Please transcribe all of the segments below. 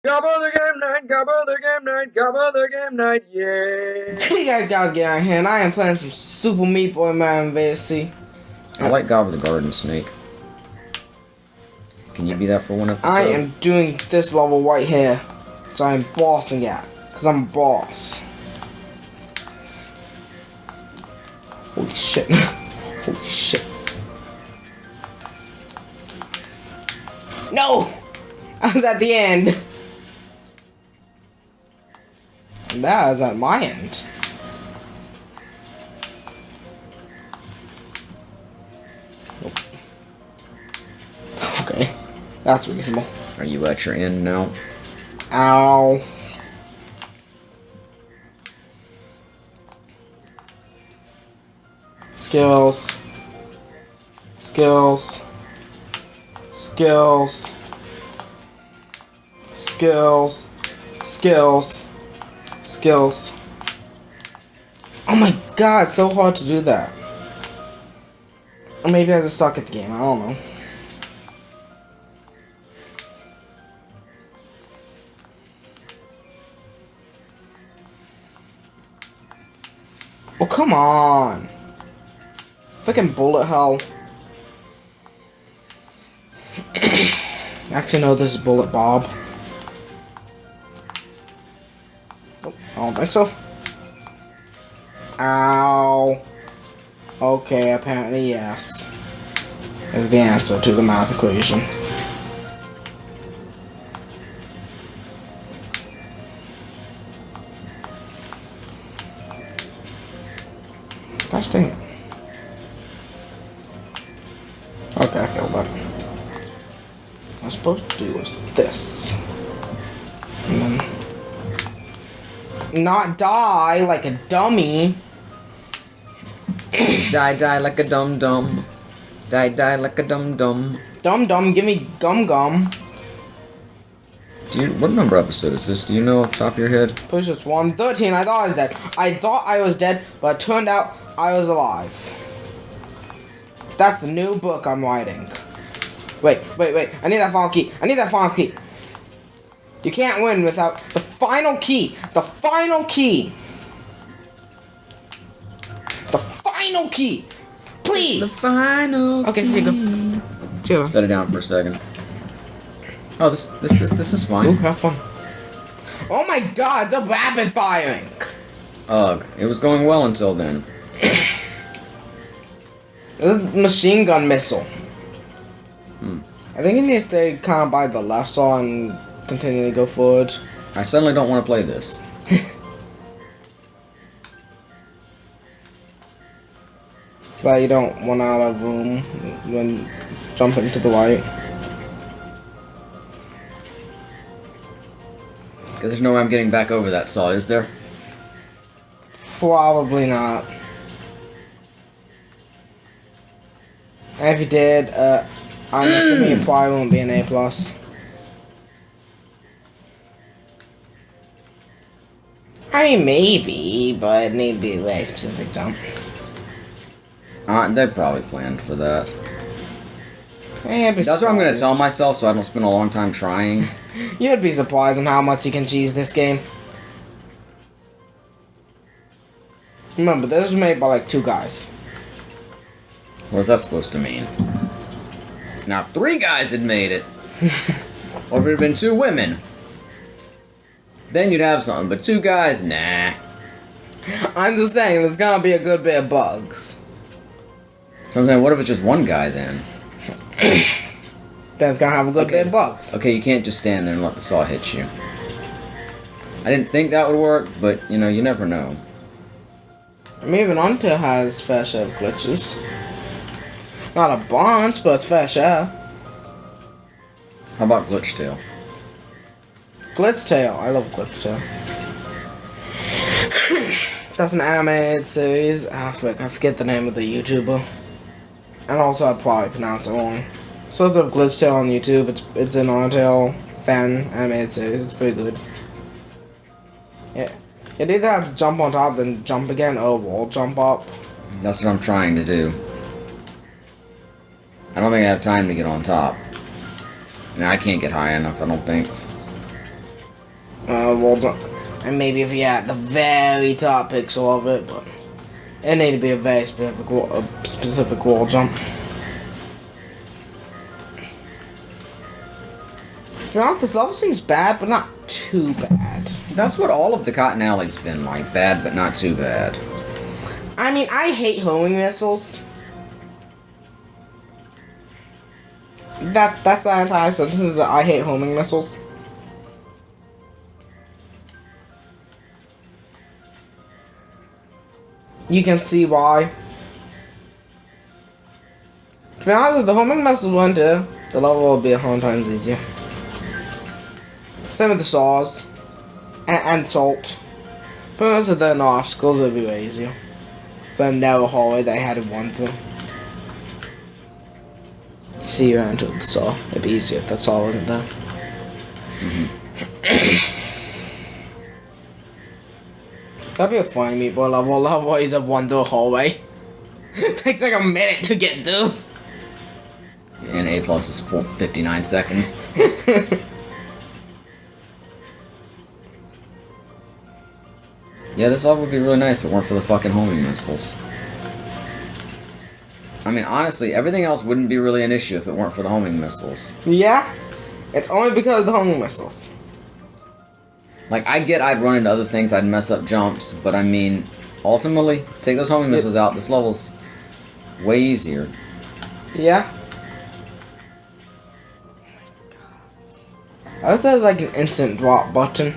Gabba the game night, Gabba the game night, Gabba the game night, yeah. You guys gotta get out here, and I am playing some Super Meat Boy Man VSC. I like Gabba the garden snake. Can you be that for one episode? I am doing this level right here, so I'm bossing it, because I'm a boss. Holy shit. Holy shit. No! I was at the end. And that was at my end. Nope. Okay. That's reasonable. Are you at your end now? Ow. Skills. Skills. Skills. Skills. Skills. Skills. Oh my god, it's so hard to do that. Or maybe I just suck at the game, I don't know. Oh, come on. Freaking bullet hell. Actually, no, this is Bullet Bob. Oh, I don't think so. Ow. Okay, apparently yes. Is the answer to the math equation. Gosh dang it. Okay, I feel better. What I'm supposed to do is this. And then not die like a dummy. Die like a dum-dum. Die like a dum-dum. Dum-dum, give me gum-gum. What number episode is this? Do you know off the top of your head? Push it's 113. I thought I was dead. I thought I was dead, but it turned out I was alive. That's the new book I'm writing. Wait. I need that final key. I need that final key. You can't win without the final key. The final key. The final key. Please. The final. Okay, here you go. Set it down for a second. Oh, this is fine. Ooh, have fun. Oh my god, it's a rapid firing. Ugh, it was going well until then. This is a machine gun missile. I think it needs to stay kind of by the left saw and continue to go forward. I suddenly don't want to play this. So that you don't run out of room when jumping to the right. Because there's no way I'm getting back over that saw, is there? Probably not. And if you did, I'm assuming it probably won't be an A+. I mean, maybe, but it need to be a very specific jump. They probably planned for that. That's what I'm going to tell myself so I don't spend a long time trying. You'd be surprised on how much you can cheese this game. Remember, this was made by like 2 guys. What's that supposed to mean? Now, if 3 guys had made it, or if it had been 2 women, then you'd have something. But 2 guys, nah. I'm just saying, there's gonna be a good bit of bugs. So I'm saying, what if it's just 1 guy then? Then it's gonna have a good bit of bugs. Okay, you can't just stand there and let the saw hit you. I didn't think that would work, but, you know, you never know. I mean, even Until has fair share of glitches. Not a bunch, but it's fair share. How about Glitch Tail? Glitch Tail. I love Glitch Tail. That's an animated series. I forget the name of the YouTuber. And also, I'd probably pronounce it wrong. So it's a Glitch Tail on YouTube. It's an Undertale fan animated series. It's pretty good. Yeah. You'd either have to jump on top, then jump again, or wall jump up. That's what I'm trying to do. I don't think I have time to get on top. And I can't get high enough, I don't think. And maybe if you had the very top pixel of it, but it need to be a very specific wall jump. To be honest, this level seems bad, but not too bad. That's what all of the Cotton Alley's been like. Bad, but not too bad. I mean, I hate homing missiles. That's the entire sentence, that I hate homing missiles. You can see why. To be honest, if the homing missiles went here, the level would be 100 times easier. Same with the saws. And salt. But most of the obstacles would be way easier. The narrow hallway they had to run through. See you around to the saw. It'd be easier if that saw wasn't there. That'd be a funny meatball level where you just run through a hallway. Takes like a minute to get through. And A+ is 59 seconds. Yeah, this level would be really nice if it weren't for the fucking homing missiles. I mean, honestly, everything else wouldn't be really an issue if it weren't for the homing missiles. Yeah? It's only because of the homing missiles. Like, I get I'd run into other things, I'd mess up jumps, but I mean, ultimately, take those homing missiles out, this level's way easier. Yeah? I wish there was like an instant drop button.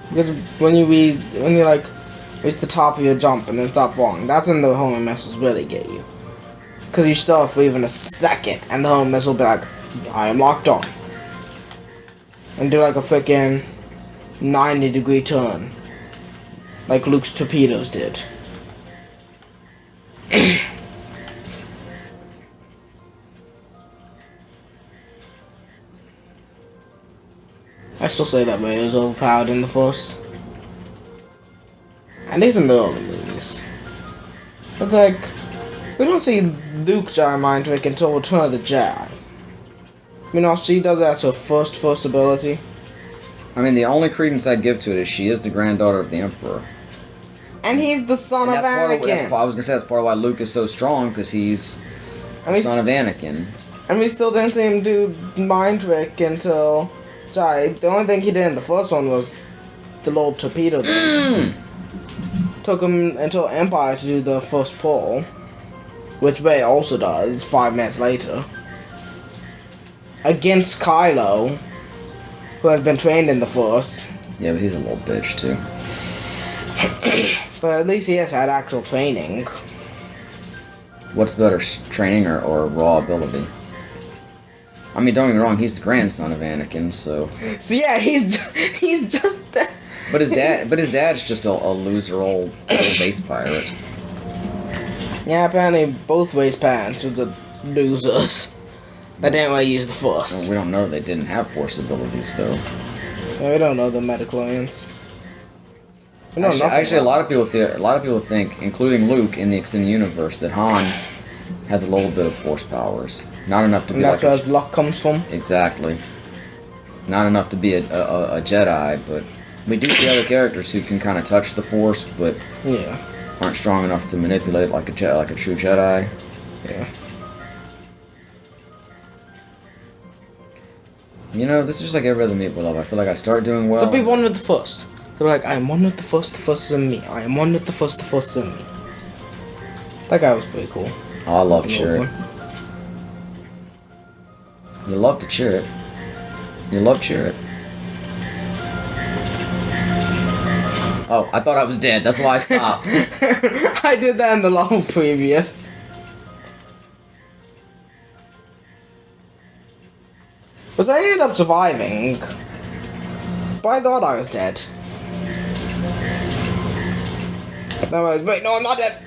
Because when you reach the top of your jump and then stop falling, that's when the homing missiles really get you. Because you stall for even a second, and the homing missile will be like, I am locked on. And do like a freaking 90-degree turn. Like Luke's torpedoes did. I still say that Ray is overpowered in the Force. At least in the early movies. But like, we don't see Luke Jedi mind trick until Return of the Jedi. You know, she does that as her first ability. I mean, the only credence I'd give to it is she is the granddaughter of the Emperor. And he's the son of Anakin. I was gonna say that's part of why Luke is so strong, because he's the son of Anakin. And we still didn't see him do mind trick until Jedi. The only thing he did in the first one was the little torpedo thing. Took him until Empire to do the first pull, which Rey also does 5 minutes later. Against Kylo, who has been trained in the Force. Yeah, but he's a little bitch too. But at least he has had actual training. What's better, training or raw ability? I mean, don't get me wrong, he's the grandson of Anakin, so. So yeah, he's just that. But his dad's just a loser old space pirate. Yeah, apparently both Rey's parents were the losers. They didn't really use the Force. Well, we don't know they didn't have Force abilities though. Yeah, we don't know the midichlorians. Actually, a lot of people think, including Luke in the extended universe, that Han has a little bit of Force powers. Not enough to be. And that's where his luck comes from. Exactly. Not enough to be a Jedi, but we do see other characters who can kind of touch the Force, but aren't strong enough to manipulate like a true Jedi. Yeah. You know, this is just like every other meatball level. I feel like I start doing well. So be one with the Force. They're like, I am one with the Force is in me. I am one with the Force is in me. That guy was pretty cool. Oh, I love cheer it. You love to cheer it. You love cheer it. Oh, I thought I was dead. That's why I stopped. I did that in the level previous. But I ended up surviving. But I thought I was dead. No, wait, no, I'm not dead.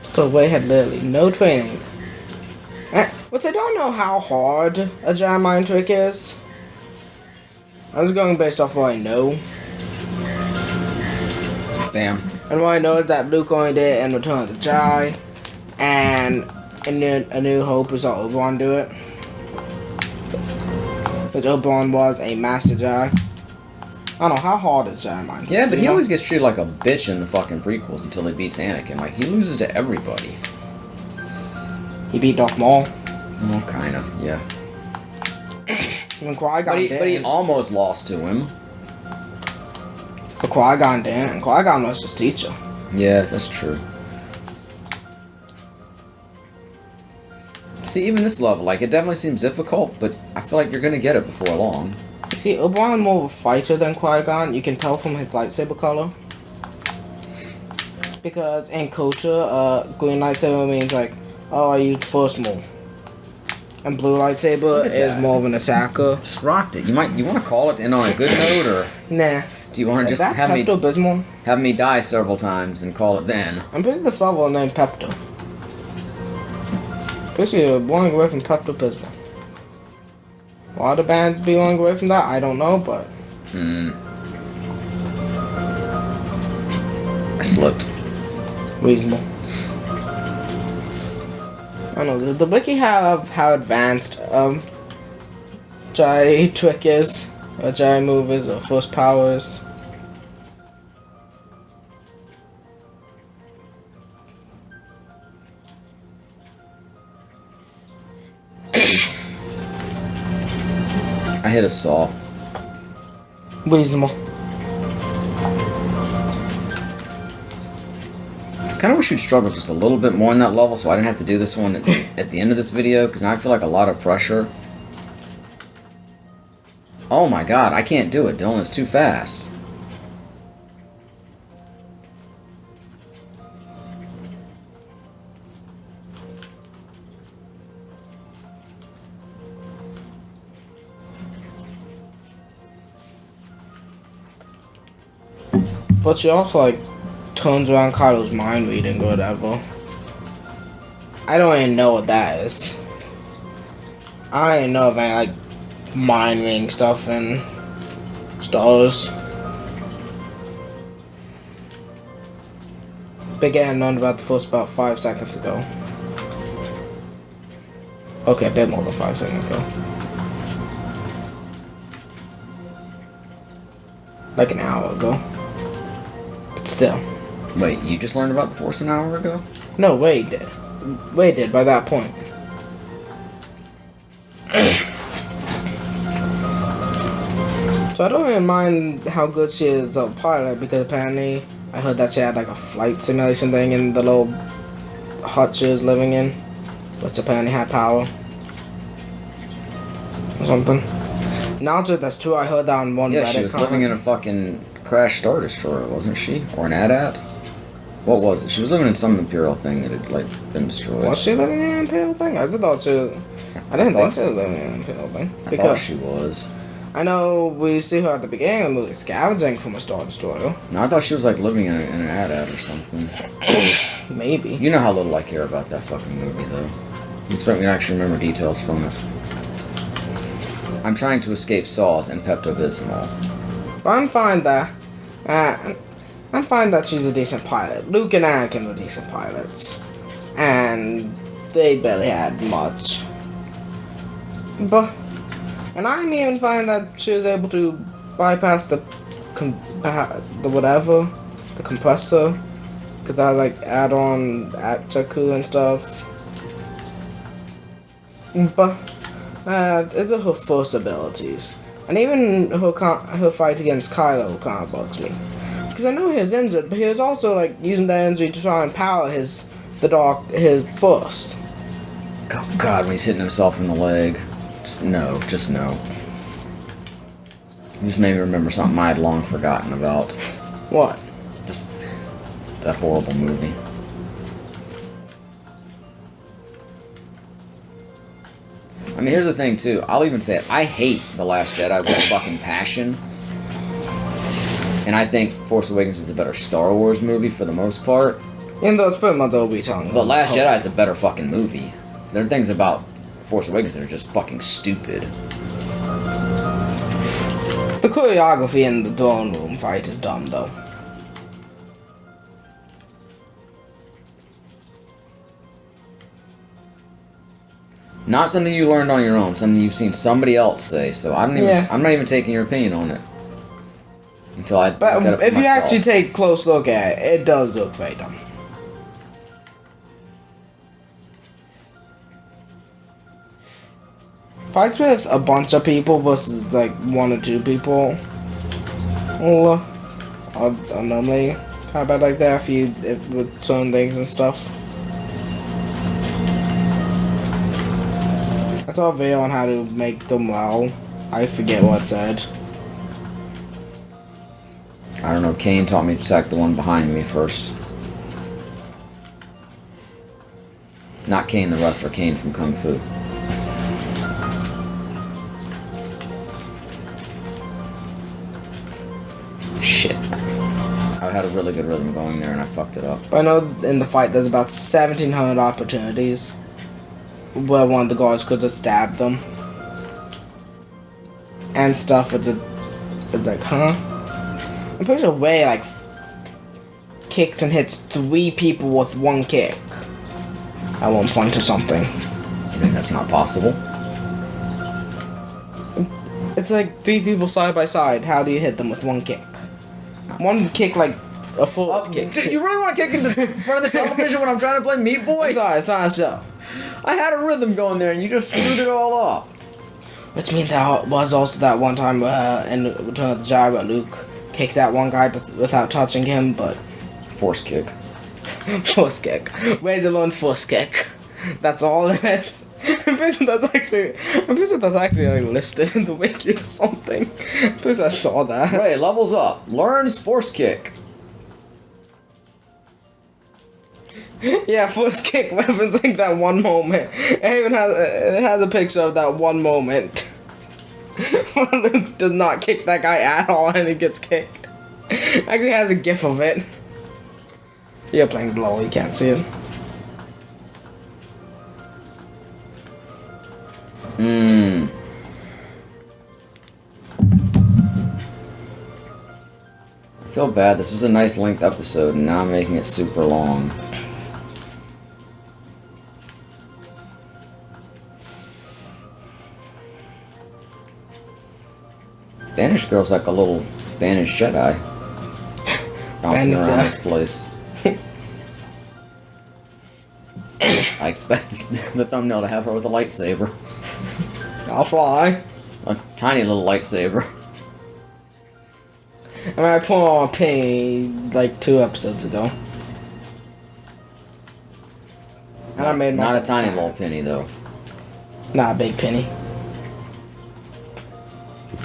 Still, Rey had literally no training. Which But I don't know how hard a Jedi mind trick is. I'm just going based off what I know. Damn. And what I know is that Luke only did it in Return of the Jedi. And in A New Hope, we saw Obi-Wan do it. Which Obi-Wan was a Master Jedi. I don't know, how hard is Jedi mind? Yeah, but he always gets treated like a bitch in the fucking prequels until he beats Anakin. Like, he loses to everybody. He beat Darth Maul. Well, kind of, yeah. When Qui-Gon But he almost lost to him. But Qui-Gon didn't, and Qui-Gon was his teacher. Yeah, that's true. See, even this level, like, it definitely seems difficult, but I feel like you're gonna get it before long. See, Obi-Wan more of a fighter than Qui-Gon. You can tell from his lightsaber color. Because in culture, green lightsaber means like, oh, I used force more. And blue lightsaber is more of an attacker. Just rocked it. You want to call it in on a good note, or Nah. do you want to just have me die several times and call it then? I'm pretty this level named Pepto. Basically, going away from Pepto-Bismol. Why the bands be going away from that, I don't know, but... I slipped. Reasonable. I don't know, the wiki have how advanced, Jedi trick is, or Jedi move is, or force powers. I hit a saw. Reasonable. I kind of wish you'd struggle just a little bit more in that level so I didn't have to do this one at the end of this video, because now I feel like a lot of pressure. Oh my god, I can't do it, Dylan. It's too fast. But she also, like, turns around Kylo's mind reading or whatever. I don't even know what that is. I don't even know if I like mind reading stuff in Star Wars. Began learned about the Force about 5 seconds ago. Okay, a bit more than 5 seconds ago. Like an hour ago. But still. Wait, you just learned about the Force an hour ago? No, Wade did. Wade did by that point. So I don't even mind how good she is as a pilot, because apparently I heard that she had like a flight simulation thing in the little hut she was living in, which apparently had power. Or something. Not sure if that's true, I heard that on one Reddit Yeah, she was comment. living in a fucking crashed Star Destroyer, wasn't she? Or an AT-AT? What was it? She was living in some Imperial thing that had, like, been destroyed. Was she living in an Imperial thing? I just thought she... I didn't think she was living in an Imperial thing. I thought she was. I know we see her at the beginning of the movie scavenging from a Star Destroyer. No, I thought she was, like, living in an AT-AT or something. Maybe. You know how little I care about that fucking movie, though. You expect me to actually remember details from it. I'm trying to escape saws and Pepto-Bismol. But I'm fine that... I'm fine that she's a decent pilot. Luke and Anakin were decent pilots. And they barely had much. But... And I'm even fine that she was able to bypass the whatever, the compressor, because that like add-on at Jakku and stuff. But it's her first abilities, and even her fight against Kylo kind of bugs me, because I know he was injured, but he was also like using that injury to try and power his force. Oh god, when he's hitting himself in the leg. Just no. You just made me remember something I had long forgotten about. What? Just that horrible movie. I mean, here's the thing, too. I'll even say it. I hate The Last Jedi with fucking passion. And I think Force Awakens is a better Star Wars movie for the most part. Even though it's pretty much all we talking about. But Last Jedi is a better fucking movie. There are things about Force Awakens are just fucking stupid. The choreography in the throne room fight is dumb, though. Not something you learned on your own, something you've seen somebody else say, so I'm not even taking your opinion on it. Until I look at it for if you myself. actually take a close look at it, it does look very dumb. Fights with a bunch of people versus like 1 or 2 people, well, I'll normally kind of bad like that with certain things and stuff. I saw a video on how to make them well. I forget what it said. I don't know, Kane taught me to attack the one behind me first. Not Kane the wrestler, Kane from Kung Fu. Shit. I had a really good rhythm going there and I fucked it up. But I know in the fight there's about 1,700 opportunities where one of the guards could have stabbed them. And stuff with like, huh? I'm pretty sure Ray like kicks and hits 3 people with 1 kick at one point or something. You think that's not possible? It's like 3 people side by side. How do you hit them with 1 kick? 1 kick like a full kick. Dude, you really want to kick into front of the television when I'm trying to play Meat Boy? I'm sorry, it's not a show. I had a rhythm going there and you just screwed it all up. Which means there was also that one time in Return of the Jedi where Luke kicked that one guy without touching him, but... Force kick. Force kick. Ray's alone force kick. That's all it is. I'm pretty sure that's actually like listed in the wiki or something. I'm pretty sure I saw that. Ray levels up. Learns force kick. Yeah, force kick weapons like that one moment. It even has a picture of that one moment. Luke does not kick that guy at all and he gets kicked. Actually has a gif of it. You're playing Blow, you can't see it. I feel bad. This was a nice length episode and now I'm making it super long. Banished Girl's like a little banished Jedi. Bouncing around this place. I expect the thumbnail to have her with a lightsaber. I'll try. A tiny little lightsaber. I mean, I put on a penny like 2 episodes ago. And I made myself not a tiny little penny though. Not a big penny.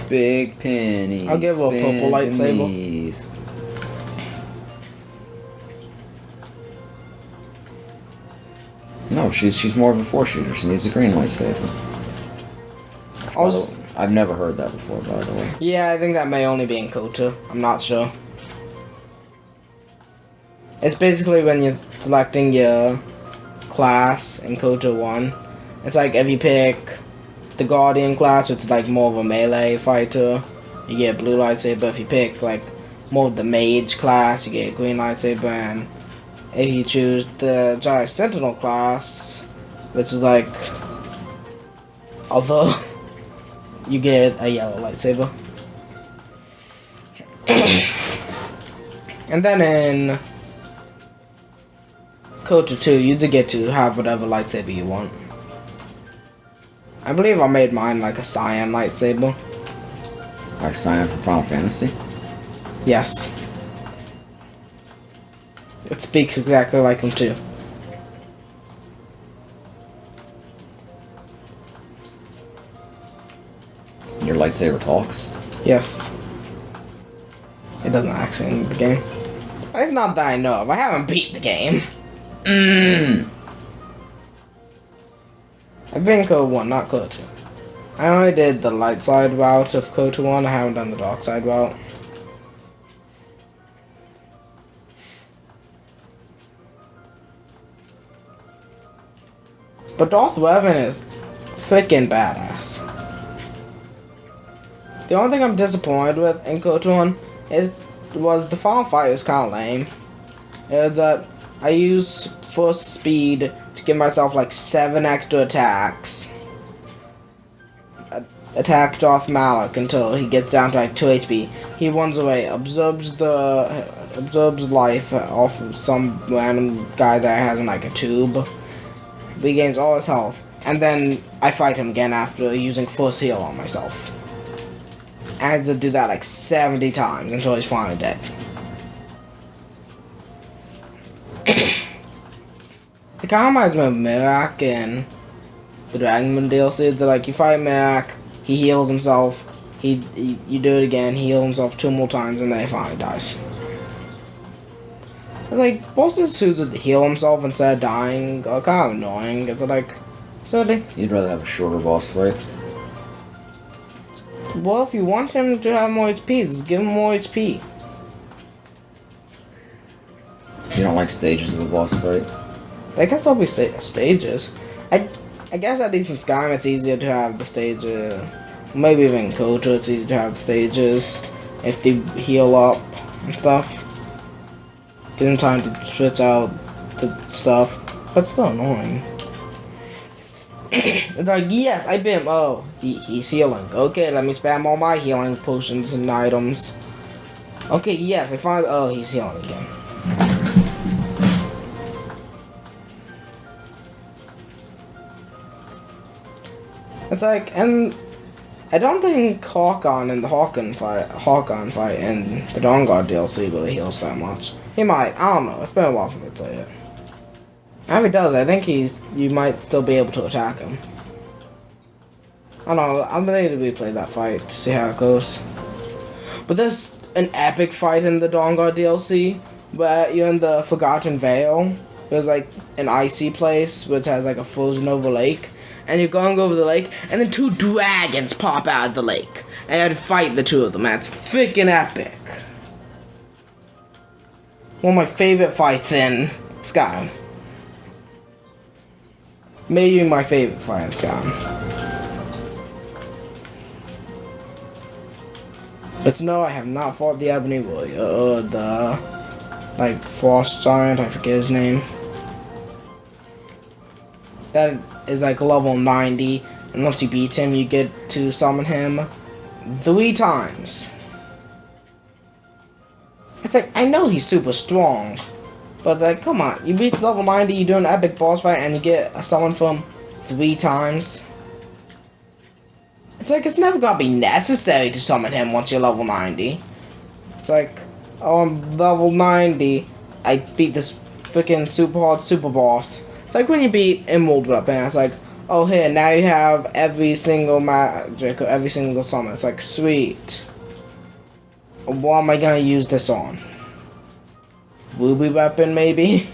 Big penny. I'll give her a purple lightsaber. Knees. No, she's more of a force shooter. She needs a green lightsaber. I've never heard that before, by the way. Yeah, I think that may only be in KOTOR. I'm not sure. It's basically when you're selecting your class in KOTOR 1. It's like if you pick the Guardian class, which is like more of a melee fighter, you get a blue lightsaber. If you pick like more of the mage class, you get a green lightsaber. And if you choose the Jedi Sentinel class, which is like other, you get a yellow lightsaber. And then in KOTOR 2, you just get to have whatever lightsaber you want. I believe I made mine like a cyan lightsaber. Like cyan from Final Fantasy? Yes. It speaks exactly like him too. Your lightsaber talks? Yes. It doesn't actually in the game. It's not that I know of. I haven't beat the game. I've been KOTOR 1, not KOTOR 2. I only did the light side route of KOTOR 1. I haven't done the dark side route. But Darth Revan is freaking badass. The only thing I'm disappointed with in KOTOR was the final fight was kind of lame. It was that I used first speed to give myself like 7 extra attacks. Attack Darth Malak until he gets down to like 2 HP. He runs away, absorbs life off of some random guy that has in like a tube. Regains all his health, and then I fight him again after using first heal on myself. I had to do that like 70 times until he's finally dead. It kind of reminds me of Mirak in the Dragon Ball DLC. It's like you fight Mirak, he heals himself, you do it again, he heals himself 2 more times, and then he finally dies. It's like, bosses who heal himself instead of dying are kind of annoying. It's like, silly. You'd rather have a shorter boss fight? Well, if you want him to have more HP, just give him more HP. You don't like stages of a boss fight? They can still be stages. I guess at least in Skyrim it's easier to have the stages. Maybe even in KOTOR it's easier to have the stages if they heal up and stuff. Give them time to switch out the stuff, but still annoying. It's like, yes, I beat him. Oh, he's healing. Okay, let me spam all my healing potions and items. Okay, yes, I find. Oh, he's healing again. It's like, and I don't think Hawkon in the Hawkon fight in the Dawn Guard DLC really heals that much. He might. I don't know. It's been a while since I played it. And if he does, I think you might still be able to attack him. I don't know. I'm gonna need to replay that fight to see how it goes. But there's an epic fight in the Dawn Guard DLC where you're in the Forgotten Vale. There's like an icy place which has like a frozen over lake. And you're going over the lake, and then 2 dragons pop out of the lake. And you have to fight the 2 of them. That's freaking epic. One of my favorite fights in Skyrim. Maybe my favorite fight in Skyrim. But no, I have not fought the Ebony Warrior, or the, like, Frost Giant, I forget his name. That is like level 90, and once you beat him, you get to summon him 3 times. It's like, I know he's super strong, but like, come on, you beat level 90, you do an epic boss fight, and you get a summon from 3 times. It's like, it's never gonna be necessary to summon him once you're level 90. It's like, oh, I'm level 90, I beat this freaking super hard super boss. It's like when you beat Emerald Weapon, it's like, oh here, now you have every single magic or every single summon. It's like, sweet. What am I gonna use this on? Ruby Weapon, maybe?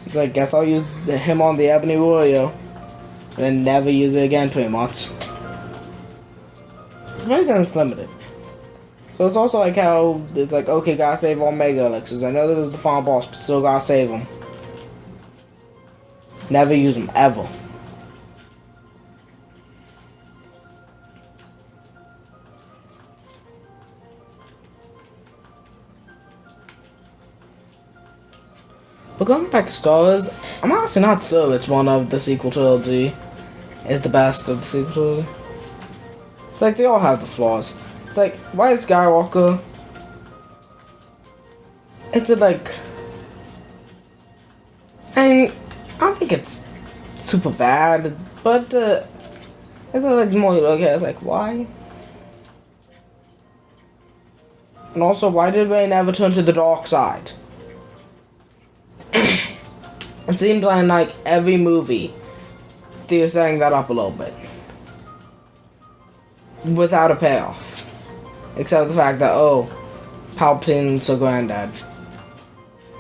It's like, guess I'll use him on the Ebony Warrior. Then never use it again, pretty much. It's limited. So it's also like how it's like, okay, gotta save all Mega Elixirs. I know this is the final boss, but still gotta save them. Never use them, ever. But going back to Star Wars, I'm honestly not sure which one of the sequel trilogy is the best of the sequel trilogy. It's like they all have the flaws. It's like, why is Skywalker? It's like, I don't think it's super bad, but it's like the more you look at it, it's like, why? And also, why did Rey never turn to the dark side? It seemed like every movie they were setting that up a little bit without a payoff. Except the fact that, oh, Palpatine's her granddad.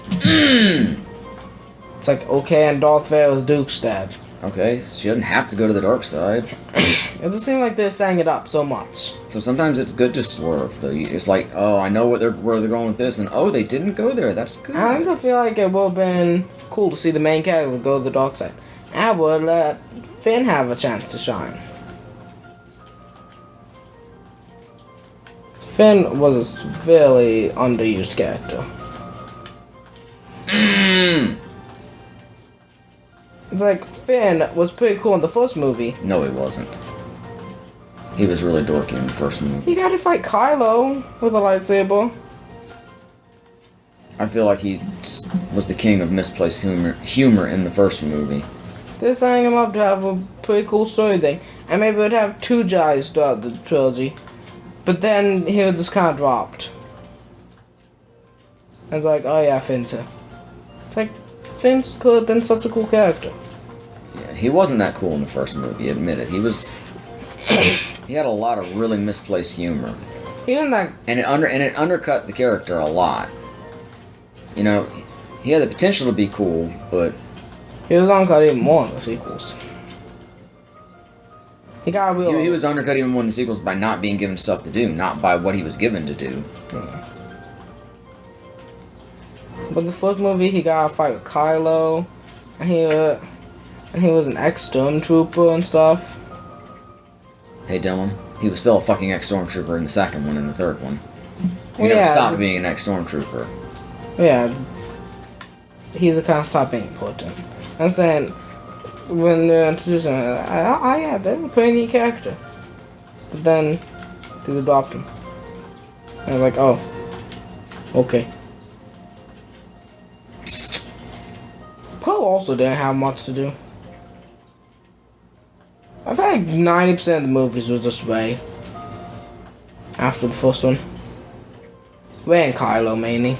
It's like, okay, and Darth Vader's Duke's dad. Okay, she doesn't have to go to the dark side. It just seems like they're setting it up so much. So sometimes it's good to swerve. Though it's like, oh, I know where they're going with this, and oh, they didn't go there. That's good. I also feel like it would have been cool to see the main character go to the dark side. I would let Finn have a chance to shine. Finn was a really underused character. It's like, Finn was pretty cool in the first movie. No, he wasn't. He was really dorky in the first movie. He got to fight Kylo with a lightsaber. I feel like he just was the king of misplaced humor in the first movie. They're setting him up to have a pretty cool story thing. And maybe we'd have 2 Jedis throughout the trilogy. But then he was just kind of dropped. And it's like, oh yeah, Finn's here. It's like, Finn could have been such a cool character. Yeah, he wasn't that cool in the first movie, admit it. He was... he had a lot of really misplaced humor. He didn't like... And it undercut the character a lot. You know, he had the potential to be cool, but... He was undercut even more in the sequels. He got real... He was undercut even more in the sequels by not being given stuff to do, not by what he was given to do. Yeah. But the first movie, he got a fight with Kylo, and he was an ex-stormtrooper and stuff. Hey Dylan, he was still a fucking ex-stormtrooper in the second one and the third one. He Well, never yeah, stopped being an ex-stormtrooper. Yeah, he's the kind of stop being important. I'm saying, when they're introducing him, yeah, they're a pretty neat character. But then, they adopt him. And I was like, oh, okay. Poe also didn't have much to do. I feel like 90% of the movies was just Rey. After the first one. Rey and Kylo mainly.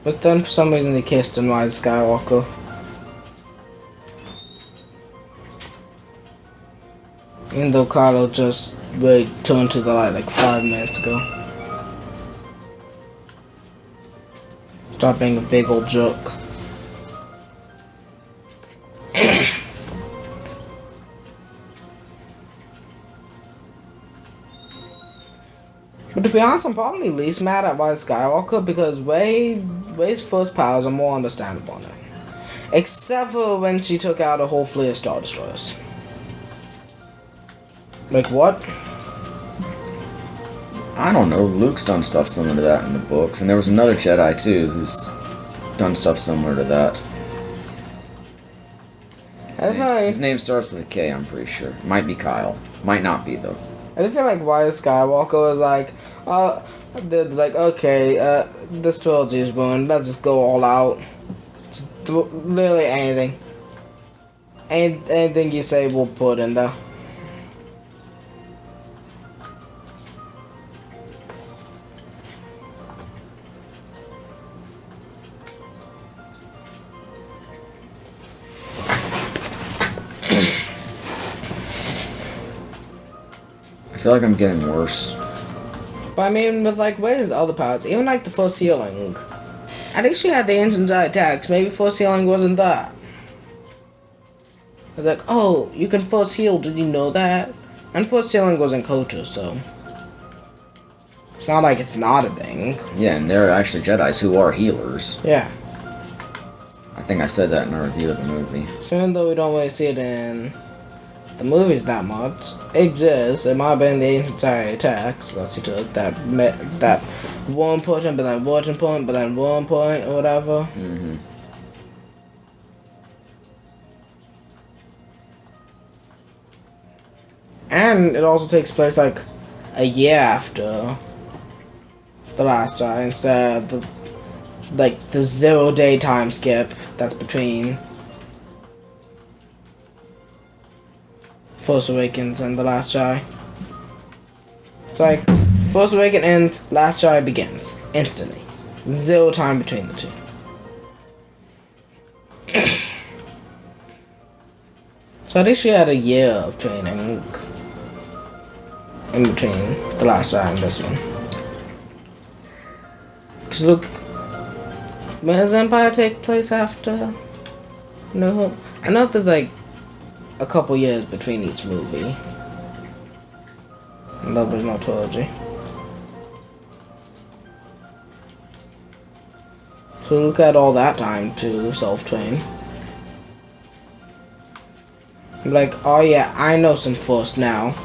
But then for some reason they kissed in Rise of Skywalker. Even though Kylo just really turned to the light like 5 minutes ago. Stop being a big old jerk. But to be honest, I'm probably least mad at Rise of Skywalker because Rey's first powers are more understandable now. Except for when she took out a whole fleet of Star Destroyers. Like what? I don't know, Luke's done stuff similar to that in the books, and there was another Jedi too who's done stuff similar to that. His name starts with a K, I'm pretty sure. Might be Kyle. Might not be though. I feel like Rise of Skywalker was like, they're like, okay, this trilogy is ruined, let's just go all out. Just literally anything. Anything you say we'll put in there. I feel like I'm getting worse. But I mean, with like Rey's other powers, even like the Force Healing, at least she had the engines eye attacks. Maybe Force Healing wasn't that. It's like, oh, you can Force Heal. Did you know that? And Force Healing was in culture, so it's not like it's not a thing. Yeah, and there are actually Jedis who are healers. Yeah. I think I said that in a review of the movie. So even though we don't really see it in the movies that much, it exists. It might have been the entire attacks that she took that one point, but then one point, but then 1 point, or whatever. Mm-hmm. And it also takes place like a year after the last Jedi, instead of the 0-day time skip that's between Force Awakens and The Last Jedi. It's like, Force Awakens ends, Last Jedi begins. Instantly. 0 time between the two. So at least she had a year of training in between The Last Jedi and this one. Because look, when does Empire take place after New Hope? I know there's like a couple years between each movie. And there's no trilogy. So look at all that time to self-train. Like, oh yeah, I know some Force now.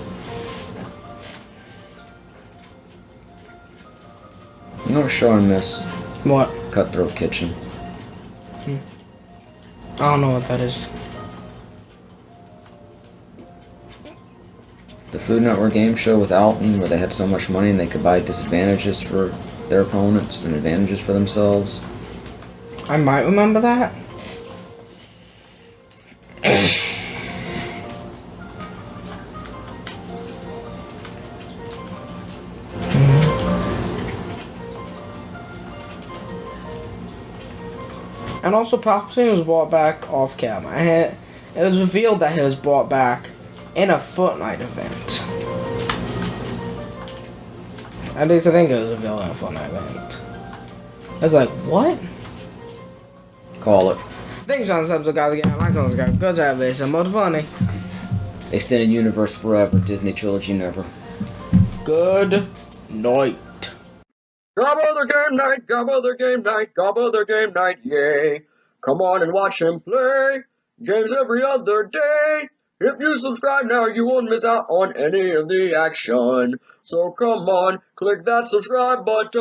You know what show I miss? What? Cutthroat Kitchen. I don't know what that is. The Food Network game show with Alton, where they had so much money and they could buy disadvantages for their opponents and advantages for themselves. I might remember that. And also, Palpatine was brought back off camera. It was revealed that he was brought back in a Fortnite event. At least I think it was revealed in a Fortnite event. I was like, what? Call it. Thanks for this episode, guys. Again, like those guys. Good job, it's a more funny. Extended Universe forever. Disney Trilogy never. Good night. Gabba the game night, Gabba the game night, Gabba the game night, yay. Come on and watch him play games every other day. If you subscribe now, you won't miss out on any of the action. So come on, click that subscribe button.